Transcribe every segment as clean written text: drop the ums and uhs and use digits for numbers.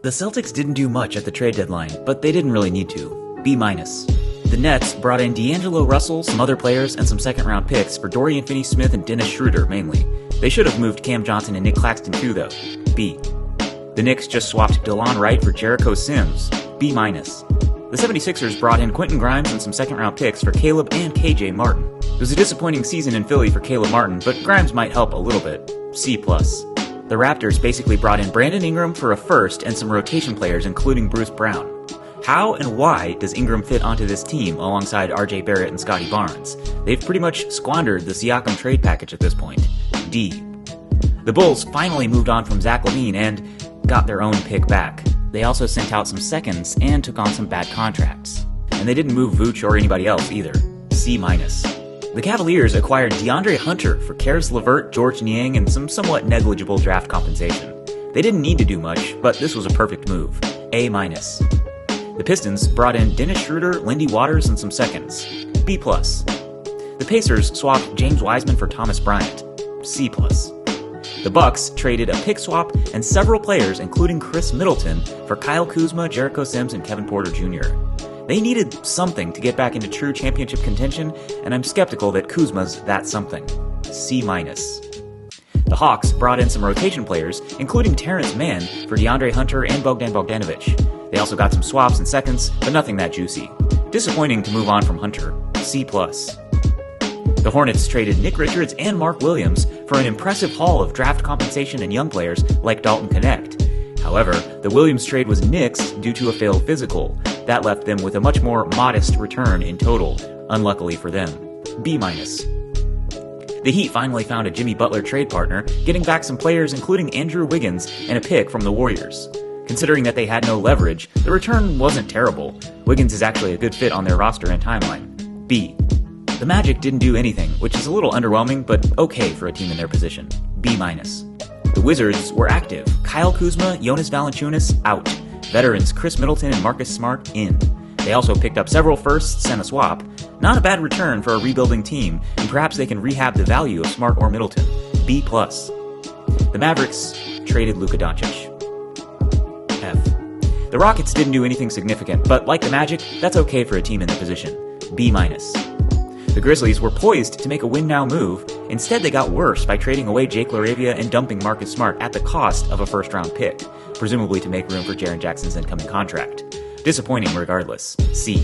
The Celtics didn't do much at the trade deadline, but they didn't really need to. B-. The Nets brought in D'Angelo Russell, some other players, and some second-round picks for Dorian Finney-Smith and Dennis Schroeder, mainly. They should have moved Cam Johnson and Nick Claxton too, though. B. The Knicks just swapped DeLon Wright for Jericho Sims. B-. The 76ers brought in Quentin Grimes and some second-round picks for Caleb and KJ Martin. It was a disappointing season in Philly for Caleb Martin, but Grimes might help a little bit. C+. The Raptors basically brought in Brandon Ingram for a first and some rotation players, including Bruce Brown. How and why does Ingram fit onto this team alongside RJ Barrett and Scotty Barnes? They've pretty much squandered the Siakam trade package at this point. D. The Bulls finally moved on from Zach LaVine and got their own pick back. They also sent out some seconds and took on some bad contracts. And they didn't move Vooch or anybody else either. C-. The Cavaliers acquired DeAndre Hunter for Karis LeVert, George Niang, and some somewhat negligible draft compensation. They didn't need to do much, but this was a perfect move. A-. The Pistons brought in Dennis Schroeder, Lindy Waters, and some seconds. B+. The Pacers swapped James Wiseman for Thomas Bryant. C+. The Bucks traded a pick swap and several players, including Chris Middleton, for Kyle Kuzma, Jericho Sims, and Kevin Porter Jr. They needed something to get back into true championship contention, and I'm skeptical that Kuzma's that something. C-. The Hawks brought in some rotation players, including Terrence Mann for DeAndre Hunter and Bogdan Bogdanovic. They also got some swaps and seconds, but nothing that juicy. Disappointing to move on from Hunter. C+. The Hornets traded Nick Richards and Mark Williams for an impressive haul of draft compensation and young players like Dalton Connect. However, the Williams trade was nixed due to a failed physical. That left them with a much more modest return in total, unluckily for them. B-. The Heat finally found a Jimmy Butler trade partner, getting back some players including Andrew Wiggins and a pick from the Warriors. Considering that they had no leverage, the return wasn't terrible. Wiggins is actually a good fit on their roster and timeline. B. The Magic didn't do anything, which is a little underwhelming, but okay for a team in their position. B-. The Wizards were active. Kyle Kuzma, Jonas Valanciunas, out. Veterans Chris Middleton and Marcus Smart, in. They also picked up several firsts and a swap. Not a bad return for a rebuilding team, and perhaps they can rehab the value of Smart or Middleton. B+. The Mavericks traded Luka Doncic. F. The Rockets didn't do anything significant, but like the Magic, that's okay for a team in their position. B-. The Grizzlies were poised to make a win-now move. Instead, they got worse by trading away Jake LaRavia and dumping Marcus Smart at the cost of a first-round pick, presumably to make room for Jaren Jackson's incoming contract. Disappointing regardless. C.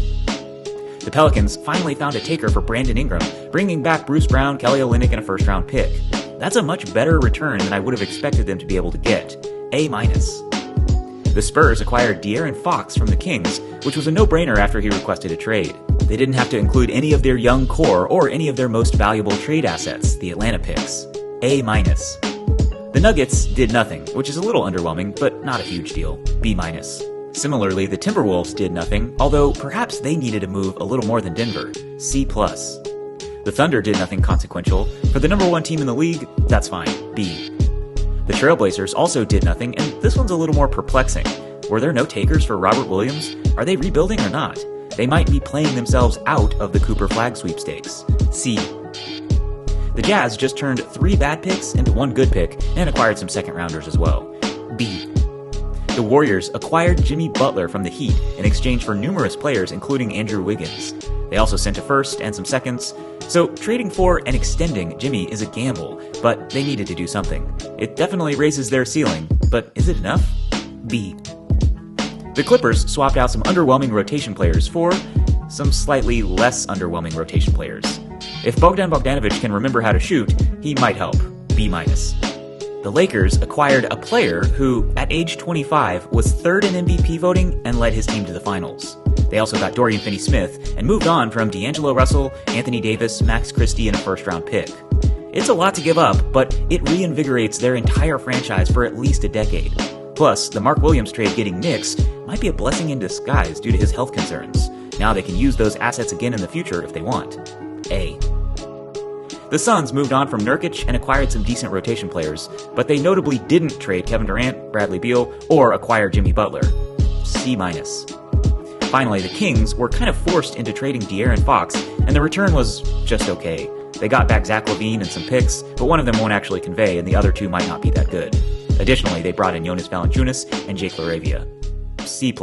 The Pelicans finally found a taker for Brandon Ingram, bringing back Bruce Brown, Kelly Olynyk, and a first-round pick. That's a much better return than I would have expected them to be able to get. A-. The Spurs acquired De'Aaron Fox from the Kings, which was a no-brainer after he requested a trade. They didn't have to include any of their young core or any of their most valuable trade assets, the Atlanta picks. A-. The Nuggets did nothing, which is a little underwhelming, but not a huge deal. B-. Similarly, the Timberwolves did nothing, although perhaps they needed to move a little more than Denver. C+. The Thunder did nothing consequential. For the number one team in the league, that's fine. B. The Trailblazers also did nothing, and this one's a little more perplexing. Were there no takers for Robert Williams? Are they rebuilding or not? They might be playing themselves out of the Cooper Flag sweepstakes. C. The Jazz just turned 3 bad picks into 1 good pick and acquired some second-rounders as well. B. The Warriors acquired Jimmy Butler from the Heat in exchange for numerous players, including Andrew Wiggins. They also sent a first and some seconds. So trading for and extending Jimmy is a gamble, but they needed to do something. It definitely raises their ceiling, but is it enough? B. The Clippers swapped out some underwhelming rotation players for some slightly less underwhelming rotation players. If Bogdan Bogdanovic can remember how to shoot, he might help. B-. The Lakers acquired a player who, at age 25, was third in MVP voting and led his team to the finals. They also got Dorian Finney-Smith and moved on from D'Angelo Russell, Anthony Davis, Max Christie, and a first-round pick. It's a lot to give up, but it reinvigorates their entire franchise for at least a decade. Plus, the Mark Williams trade getting nixed might be a blessing in disguise due to his health concerns. Now they can use those assets again in the future if they want. A. The Suns moved on from Nurkic and acquired some decent rotation players, but they notably didn't trade Kevin Durant, Bradley Beal, or acquire Jimmy Butler. C-. Finally, the Kings were kind of forced into trading De'Aaron Fox, and the return was just okay. They got back Zach LaVine and some picks, but one of them won't actually convey, and the other two might not be that good. Additionally, they brought in Jonas Valanciunas and Jake LaRavia. C+.